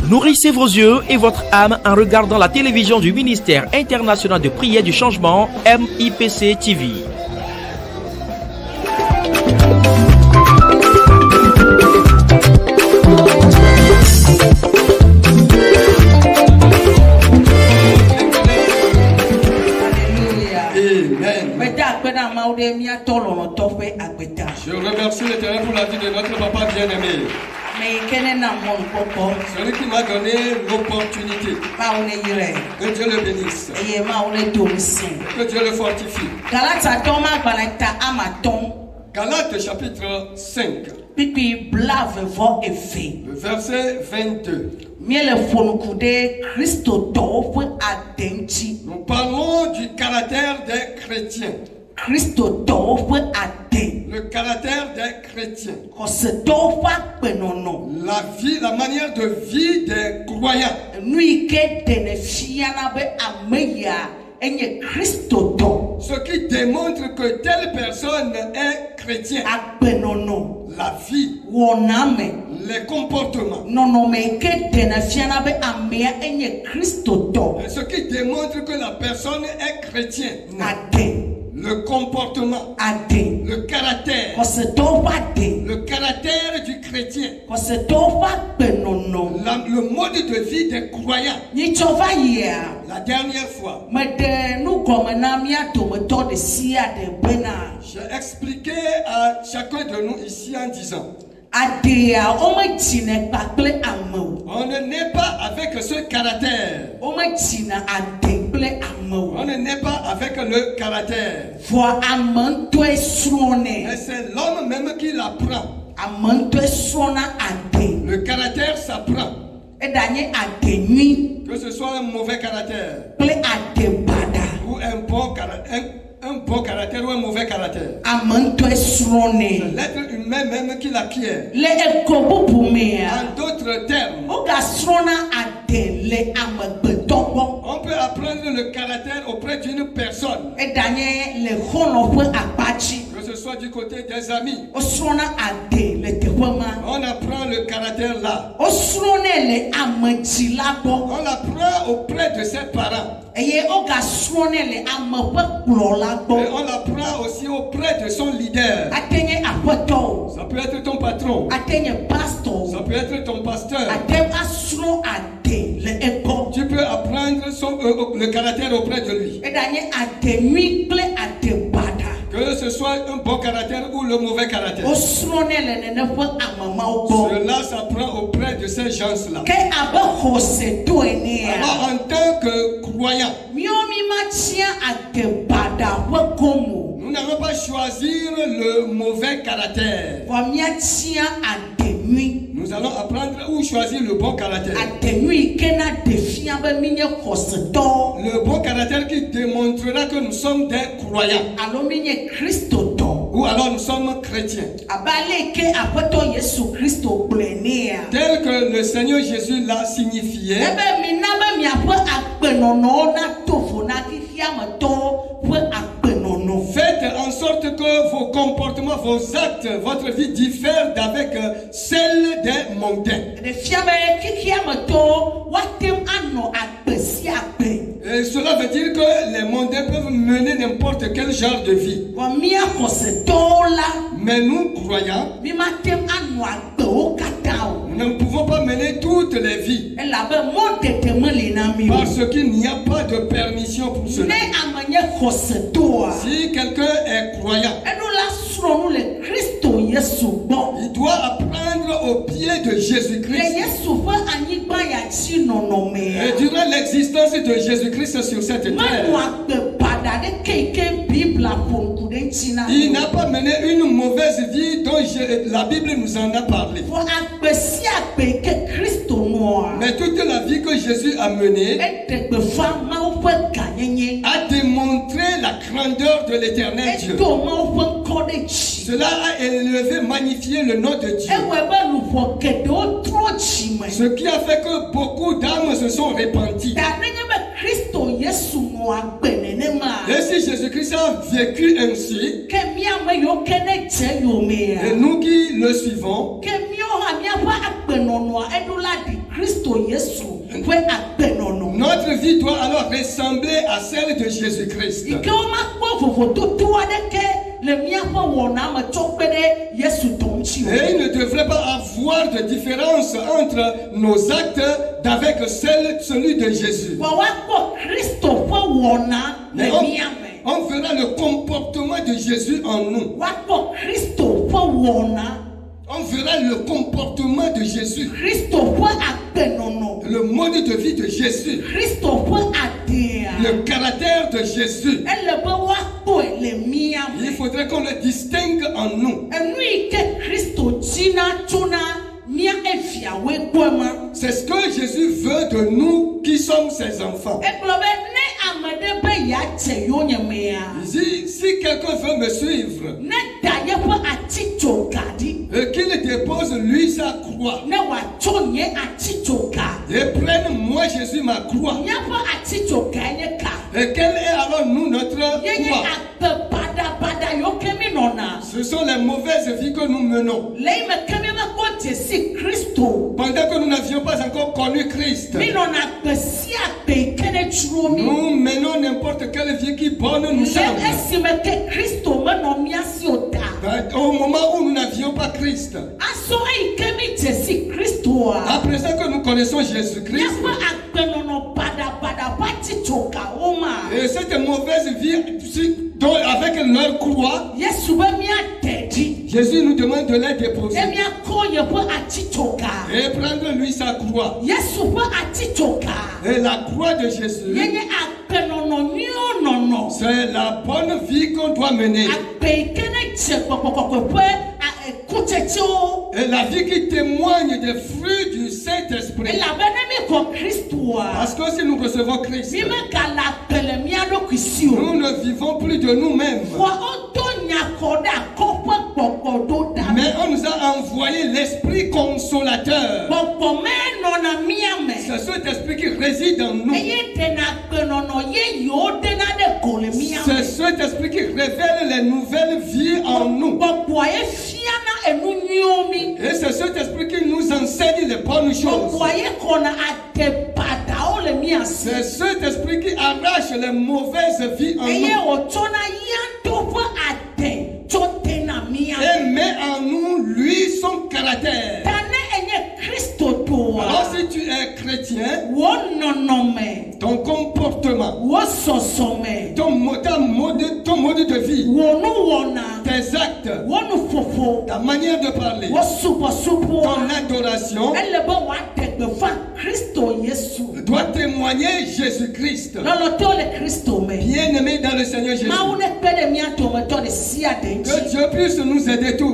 Nourrissez vos yeux et votre âme en regardant la télévision du ministère international de prière du changement MIPC TV. Je remercie l'Éternel pour la vie de notre papa bien-aimé. Celui qui m'a donné l'opportunité. Que Dieu le bénisse. Que Dieu le fortifie. Galates chapitre 5. Le verset 22. Nous parlons du caractère des chrétiens. Le caractère des chrétiens. La vie, la manière de vie des croyants. Ce qui démontre que telle personne est chrétien. La vie, les comportements. Ce qui démontre que la personne est chrétienne. Le comportement, le caractère du chrétien, le mode de vie des croyants. La dernière fois, j'ai expliqué à chacun de nous ici en disant: on ne naît pas avec ce caractère. On ne naît pas avec le caractère. Mais c'est l'homme même qui l'apprend. Le caractère s'apprend. Que ce soit un mauvais caractère ou un bon caractère. Un bon caractère ou un mauvais caractère. C'est l'être humain même qui l'acquiert. En d'autres termes, on peut apprendre le caractère auprès d'une personne. Que ce soit du côté des amis. On apprend le caractère là. On l'apprend auprès de ses parents. Et on l'apprend aussi auprès de son leader. Ça peut être ton patron. Ça peut être ton pasteur. Tu peux apprendre le caractère auprès de lui. Que ce soit un bon caractère ou le mauvais caractère. Cela s'apprend auprès de ces gens-là. Alors en tant que croyants, nous n'allons pas choisir le mauvais caractère. Nous allons apprendre ou choisir le bon caractère. Le bon caractère qui démontrera que nous sommes des croyants. Ou alors nous sommes chrétiens. Tel que le Seigneur Jésus l'a signifié. Faites en sorte que vos comportements, vos actes, votre vie diffèrent d'avec celle des mondains. Et cela veut dire que les mondains peuvent mener n'importe quel genre de vie. Mais nous, croyants, nous ne pouvons pas mener toutes les vies. Parce qu'il n'y a pas de permission pour cela. Si quelqu'un est croyant, il doit apprendre au pied de Jésus-Christ. Et durant l'existence de Jésus-Christ sur cette terre, il n'a pas mené une mauvaise vie dont la Bible nous en a parlé. Mais toute la vie que Jésus a menée a démontré la grandeur de l'Éternel Dieu. Cela a élevé, magnifié le nom de Dieu. Ce qui a fait que beaucoup d'âmes se sont repenties. Et si Jésus-Christ a vécu ainsi, et nous qui le suivons, Notre vie doit alors ressembler à celle de Jésus-Christ. Et il ne devrait pas avoir de différence entre nos actes avec celui de Jésus. On verra le comportement de Jésus en nous. On verra le comportement de Jésus. Le mode de vie de Jésus. Le caractère de Jésus. Il faudrait qu'on le distingue en nous. C'est ce que Jésus veut de nous qui sommes ses enfants. Si quelqu'un veut me suivre, qu'il dépose lui sa croix et prenne moi Jésus ma croix. Et quelle est alors nous notre croix? Ce sont les mauvaises vies que nous menons. Pendant que nous n'avions pas encore connu Christ, nous menons n'importe quelle vie qui bonne nous semble. Au moment où nous n'avions pas Christ, à présent que nous connaissons Jésus-Christ, et cette mauvaise vie avec leur croix, Jésus nous demande de les déposer et prendre lui sa croix. Et la croix de Jésus, c'est la bonne vie qu'on doit mener. Et la vie qui témoigne des fruits du Saint-Esprit. Parce que si nous recevons Christ, nous ne vivons plus de nous-mêmes. Mais on nous a envoyé l'Esprit consolateur. C'est cet esprit qui réside en nous. C'est cet esprit qui révèle les nouvelles vies en nous. Et c'est cet esprit qui nous enseigne les bonnes choses. C'est cet esprit qui arrache les mauvaises vies en nous. Et met en nous, lui, son caractère. Alors si tu es chrétien, ton comportement, ton mode de vie, tes actes, ta manière de parler, ton adoration doit témoigner Jésus-Christ. Bien-aimé dans le Seigneur Jésus, que Dieu puisse nous aider tous,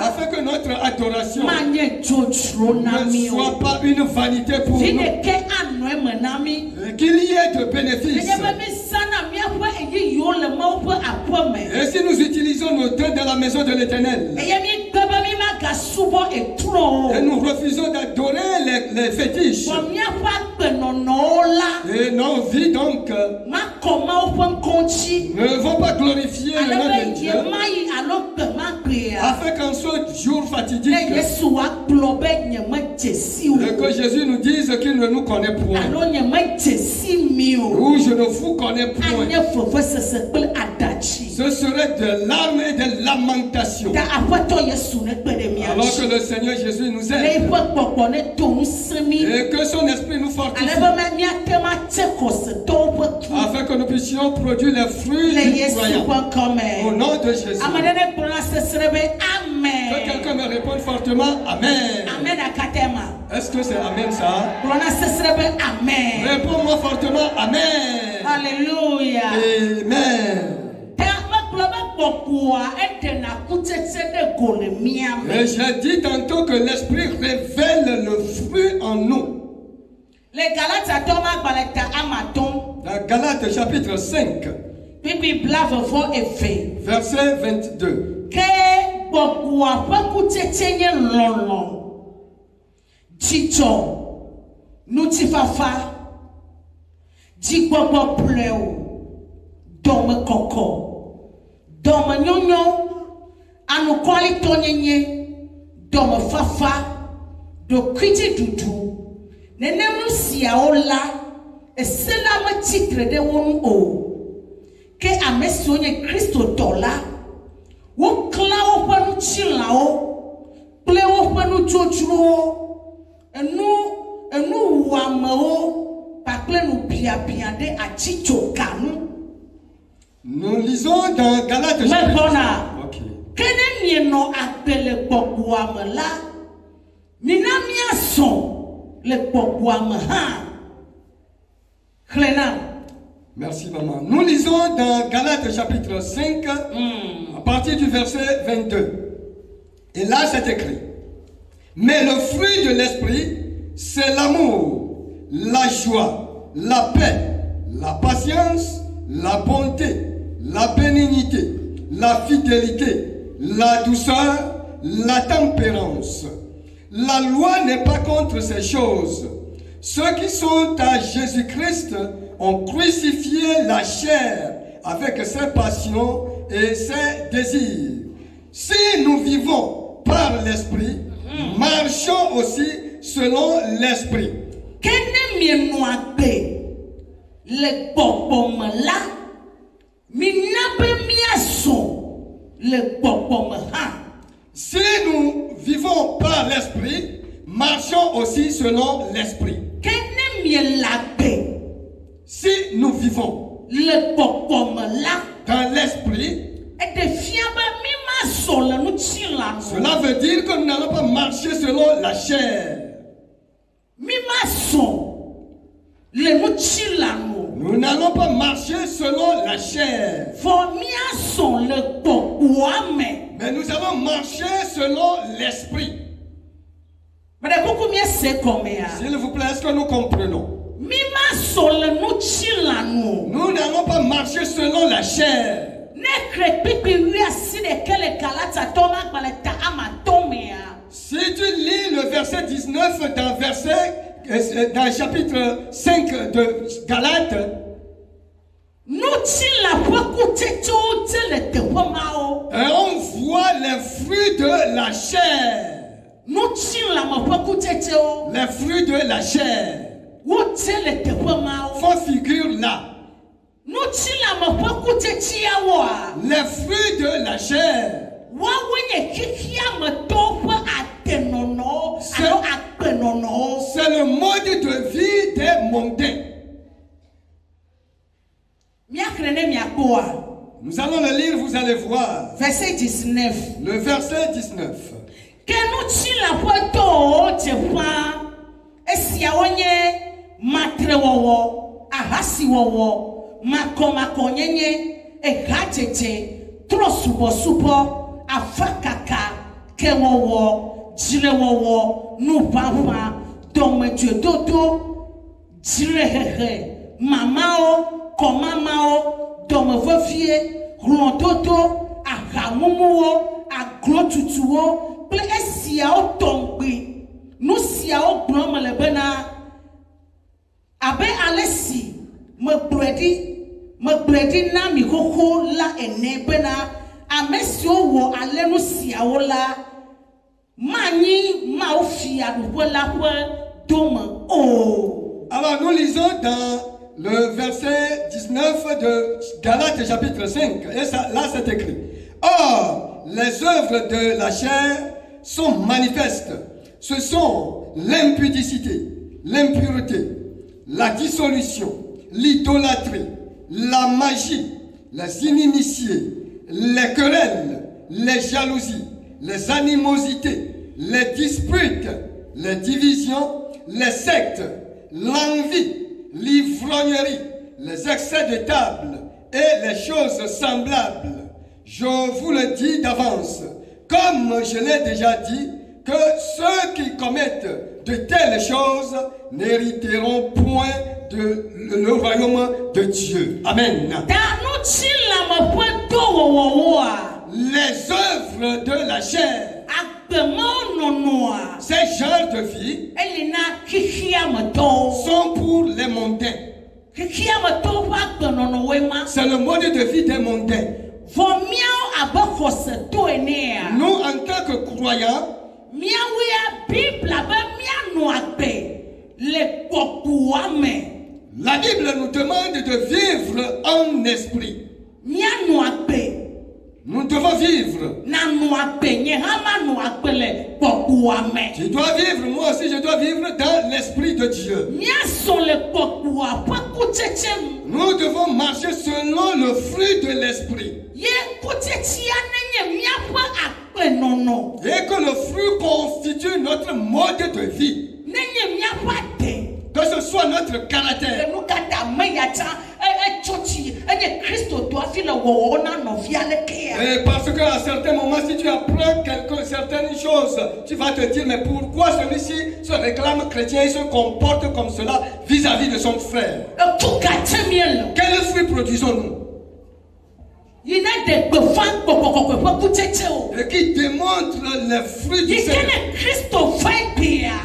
afin que notre adoration ne soit pas une vanité pour nous, qu'il y ait de bénéfices. Et si nous utilisons nos temps dans la maison de l'Éternel, et nous refusons d'adorer les fétiches, et nos vies donc ne vont pas glorifier le nom de Dieu, afin qu'en ce jour fatidique, que Jésus nous dise qu'il ne nous connaît point, ou je ne vous connais point. Ce serait de larmes et de lamentations. Alors que le Seigneur Jésus nous aide, et que son esprit nous fortifie, afin que nous puissions produire les fruits du croyant. Au nom de Jésus. Que quelqu'un me réponde fortement Amen. Est-ce que c'est Amen ça? Réponds-moi fortement Amen. Alléluia. Amen. Et j'ai dit tantôt que l'esprit révèle le fruit en nous. Dans Galates chapitre 5, verset 22. Dome nyonyo anukwali tonyenye dome fafa do kwiti dudu Nenemu siaola esela ma titre de won o. Ke amesonye Kristo tola. Wo kla wo panu chilao. Ple wo panu chochuo. Enu wamao pakle nu pia de achicho kanu. Nous lisons dans Galates chapitre 5. Ok. Kene mieno apele pokwa la. Minamia son le pokwa ha. Klena. Merci maman. Nous lisons dans Galates chapitre 5 à partir du verset 22. Et là c'est écrit. Mais le fruit de l'esprit, c'est l'amour, la joie, la paix, la patience, la bonté, la bénignité, la fidélité, la douceur, la tempérance. La loi n'est pas contre ces choses. Ceux qui sont à Jésus-Christ ont crucifié la chair avec ses passions et ses désirs. Si nous vivons par l'esprit, marchons aussi selon l'esprit. Le popom la minabe miason le popom ha. Si nous vivons par l'esprit, marchons aussi selon l'esprit. Si nous vivons le popom la dans l'esprit, cela veut dire que nous n'allons pas marcher selon la chair. Nous n'allons pas marcher selon la chair. Mais nous allons marcher selon l'esprit. S'il vous plaît, est-ce que nous comprenons? Nous n'allons pas marcher selon la chair. Si tu lis le verset 19 dans chapitre 5 de Galates, on voit les fruits de la chair. Les fruits de la chair font figure là. Les fruits de la chair, c'est le mode de vie des mondains. Nous allons le lire, vous allez voir. Verset 19. Le verset 19. Makomakonyenye ehacheche trosubo afakaka kewowo jirewowo nupafa domeje dodo jirehehe mamao komamao domevofie rondodo ahamumuwo aglotutuwo ple esiao tongbe nu siao glomelebena abe alesi me bredi na mi koko la enebena amesio wo alenu siawo la mani maofia la dome o. Alors nous lisons dans le verset 19 de Galates chapitre 5 et ça, là c'est écrit. Or les œuvres de la chair sont manifestes. Ce sont l'impudicité, l'impureté, la dissolution, l'idolâtrie, la magie, les inimitiés, les querelles, les jalousies, les animosités, les disputes, les divisions, les sectes, l'envie, l'ivrognerie, les excès de table et les choses semblables. Je vous le dis d'avance, comme je l'ai déjà dit, que ceux qui commettent de telles choses n'hériteront point le royaume de Dieu. Amen. Les œuvres de la chair, ces genres de vie sont pour les mondains. C'est le mode de vie des mondains. Nous, en tant que croyants, La Bible nous demande de vivre en esprit. Nous devons vivre. Tu dois vivre, moi aussi je dois vivre dans l'esprit de Dieu. Nous devons marcher selon le fruit de l'esprit. Et que le fruit constitue notre mode de vie. Que ce soit notre caractère. Et parce qu'à certains moments, si tu apprends certaines choses, tu vas te dire, mais pourquoi celui-ci se réclame chrétien et se comporte comme cela vis-à-vis de son frère? Quel fruit produisons-nous? Et qui démontre les fruits du Seigneur.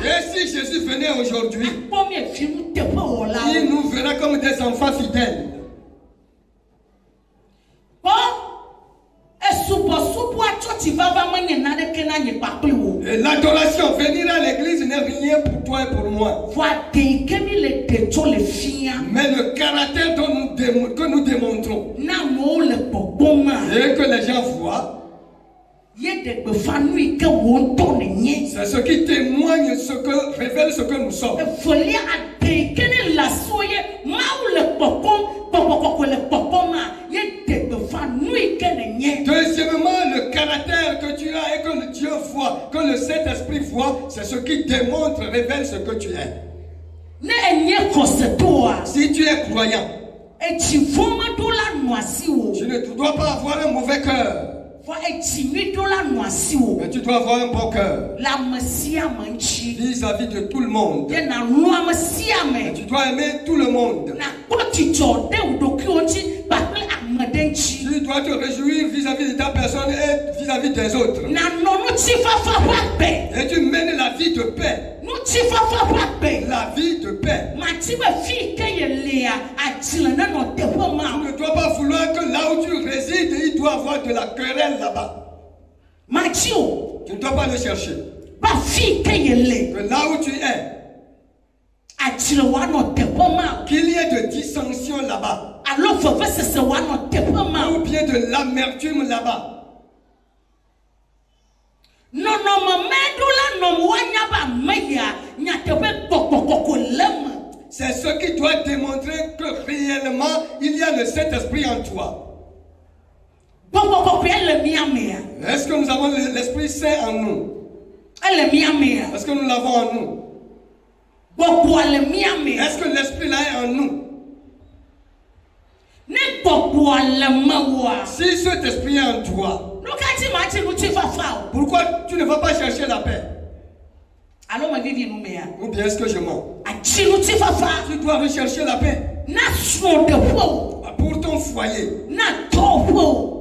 Et si Jésus venait aujourd'hui, il nous verra comme des enfants fidèles. Et l'adoration, venir à l'église n'est rien pour toi et pour moi. Mais le caractère que nous démontrons et que les gens voient, c'est ce qui témoigne, ce que révèle ce que nous sommes. Deuxièmement, le caractère que tu as et que Dieu voit, que le Saint-Esprit voit, c'est ce qui démontre, révèle ce que tu es. Si tu es croyant, tu ne dois pas avoir un mauvais cœur. Mais tu dois avoir un bon cœur vis-à-vis de tout le monde. Et tu dois aimer tout le monde. Tu dois te réjouir vis-à-vis de ta personne et vis-à-vis des autres. Et tu mènes la vie de paix. La vie de paix. Tu ne dois pas vouloir que là où tu résides, il doit avoir de la querelle là-bas. Tu ne dois pas le chercher. Que là où tu es, qu'il y ait de dissension là-bas. Ou bien de l'amertume là-bas. C'est ce qui doit démontrer que réellement il y a le Saint-Esprit en toi. Est-ce que nous avons l'Esprit Saint en nous? Est-ce que nous l'avons en nous? Est-ce que l'Esprit là est en nous? Si cet esprit est en toi, pourquoi tu ne vas pas chercher la paix? Ou bien est-ce que je mens? Tu dois rechercher la paix pour ton foyer,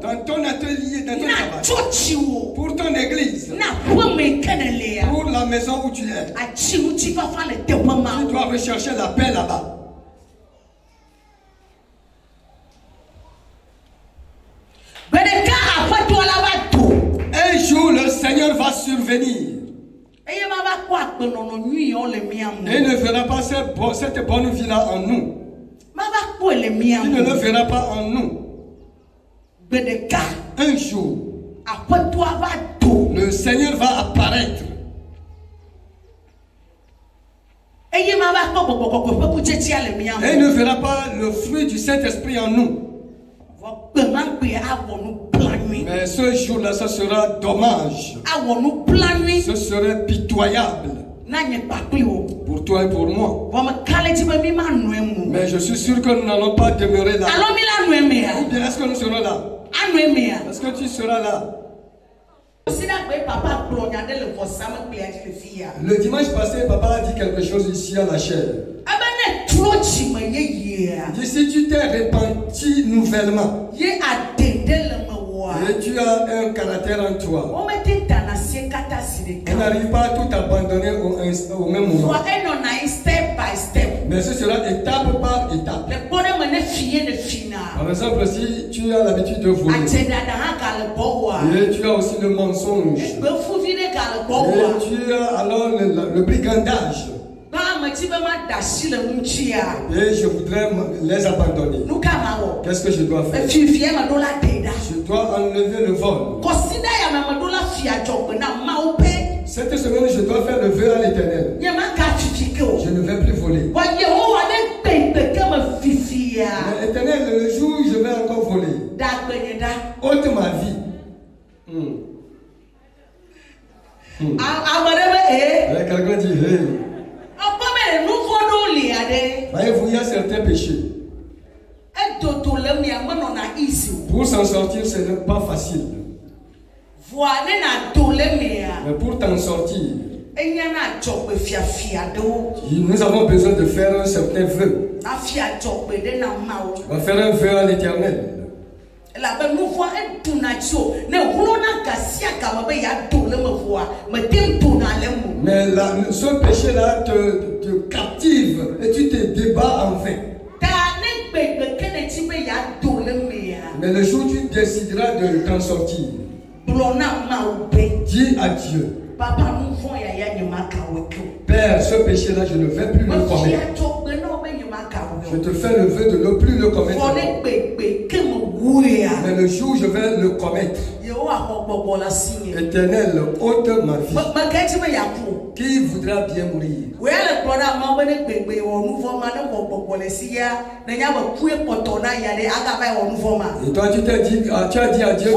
dans ton atelier, dans ton travail, pour ton église, pour la maison où tu es. Tu dois rechercher la paix là-bas. Un jour, le Seigneur va survenir. Et ne verra pas cette bonne vie-là en nous. Il ne le verra pas en nous. Un jour, le Seigneur va apparaître. Et il ne verra pas le fruit du Saint-Esprit en nous. Mais ce jour-là, ce sera dommage. Ce serait pitoyable pour toi et pour moi. Mais je suis sûr que nous n'allons pas demeurer là. Ou bien est-ce que nous serons là? Est-ce que tu seras là? Le dimanche passé, papa a dit quelque chose ici à la chaire. Il dit, si tu t'es repenti nouvellement et tu as un caractère en toi, on n'arrive pas à tout abandonner au même moment. Mais ce sera étape par étape. Par exemple, si tu as l'habitude de voler, et tu as aussi le mensonge, et tu as alors le brigandage, et je voudrais les abandonner. Qu'est-ce que je dois faire? Je dois enlever le vol. Cette semaine, je dois faire le vœu à l'Éternel. Je ne vais plus voler. Mais l'Éternel, le jour où je vais encore voler, ôte ma vie. Quelqu'un dit, hey. Voyez-vous, il y a certains péchés. Pour s'en sortir, ce n'est pas facile. Mais pour t'en sortir, nous avons besoin de faire un certain vœu. On va faire un vœu à l'Éternel. Mais ce péché-là te captive et tu te débats en vain. Mais le jour où tu décideras de t'en sortir, dis à Dieu, Père, ce péché-là, je ne vais plus le commettre. Je te fais le vœu de ne plus le commettre. Mais le jour où je vais le commettre, Éternel, ôte ma vie. Qui voudra bien mourir? Et toi, tu as dit à Dieu, je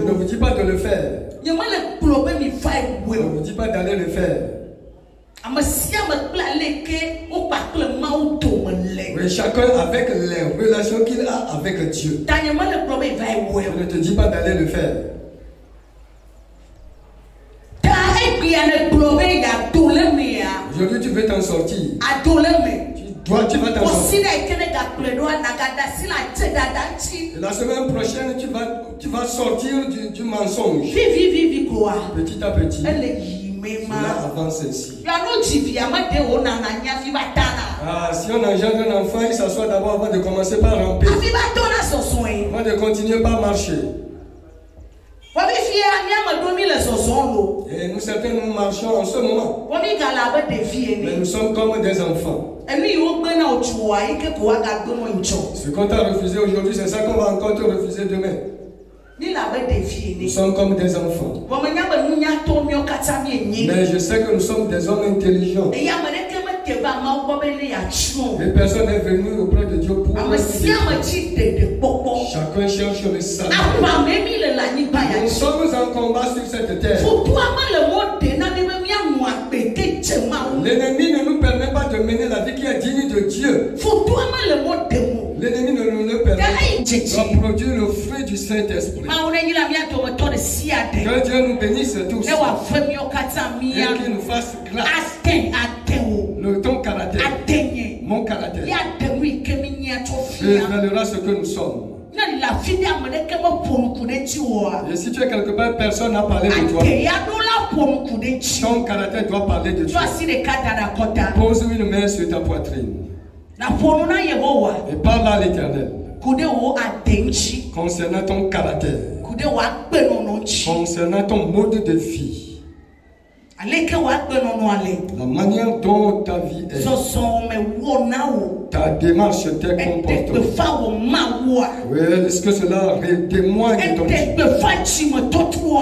ne vous dis pas de le faire. Je ne vous dis pas d'aller le faire. Oui, chacun avec les relations qu'il a avec Dieu. Je ne te dis pas d'aller le faire. Aujourd'hui, tu veux t'en sortir. Tu vas t'en sortir. Et la semaine prochaine, tu vas sortir du mensonge. Petit à petit. Cela avance ainsi. Si on engendre un enfant, il s'assoit d'abord avant de commencer par ramper. Avant de continuer par marcher. Et nous certains, nous marchons en ce moment. Mais nous sommes comme des enfants. Ce qu'on t'a refusé aujourd'hui, c'est ça qu'on va encore te refuser demain. Nous sommes comme des enfants. Mais je sais que nous sommes des hommes intelligents. Et personne n'est venu auprès de Dieu pour nous. Chacun cherche le salut. Nous sommes en combat sur cette terre. L'ennemi ne nous permet pas de mener la vie qui est digne de Dieu. L'ennemi ne nous permet pas de produire le fruit du Saint-Esprit. Que Dieu nous bénisse tous. Et qu'il nous fasse grâce. Ton caractère, mon caractère, révélera ce que nous sommes. Et si tu es quelque part, personne n'a parlé de toi. Ton caractère doit parler de toi. Pose une main sur ta poitrine et parle à l'Éternel concernant ton caractère, concernant ton mode de vie. La manière dont ta vie est, ta démarche, tes comportements. Oui, est-ce que cela témoigne de ton Dieu?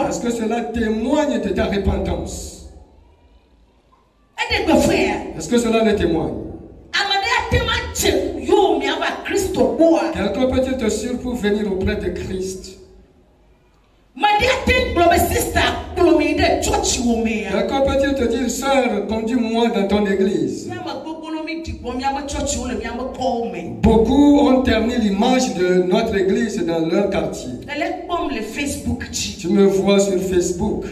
Est-ce que cela témoigne de ta repentance? Est-ce que cela le témoigne? Quelqu'un peut-il te suivre pour venir auprès de Christ? Quelqu'un peut-il te dire, sœur, conduis-moi dans ton église? Beaucoup ont terni l'image de notre église dans leur quartier. Tu me vois sur Facebook.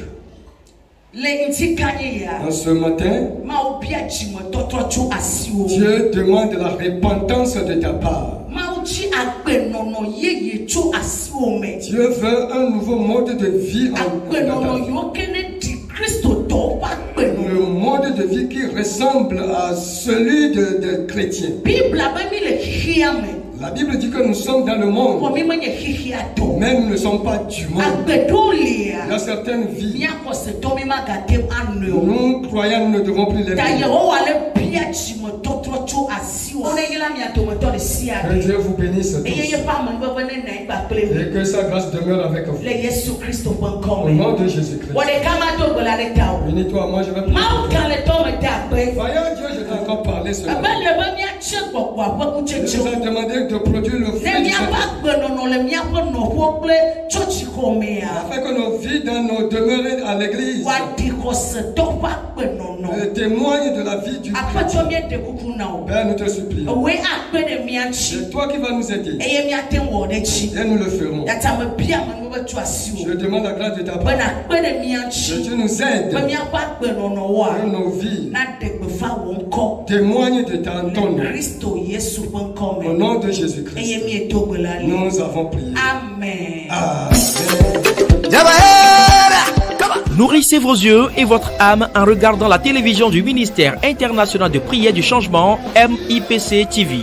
En ce matin, Dieu demande la repentance de ta part. Dieu veut un nouveau mode de vie en ta vie. Le mode de vie qui ressemble à celui des chrétiens. La Bible dit que nous sommes dans le monde, mais nous ne sommes pas du monde. Il y a certaines vies, nous croyants ne devons plus les vivre. Que Dieu vous bénisse tous. Et que sa grâce demeure avec vous. Au nom de Jésus-Christ. Unis-toi, moi je vais prier. Voyons Dieu, je t'ai encore parlé ce matin. Je vous ai demandé de produire le fruit du Saint-Esprit. Afin que nos vies dans nos demeures à l'église témoignent de la vie du Christ. Père, nous te supplions. C'est toi qui vas nous aider. Et nous le ferons. Je demande la grâce de ta part. Que Dieu nous aide. Que nos vies témoignent de ton nom. Au nom de Jésus-Christ. Nous avons prié. Amen. Amen. Nourrissez vos yeux et votre âme en regardant la télévision du ministère international de prière du changement MIPC TV.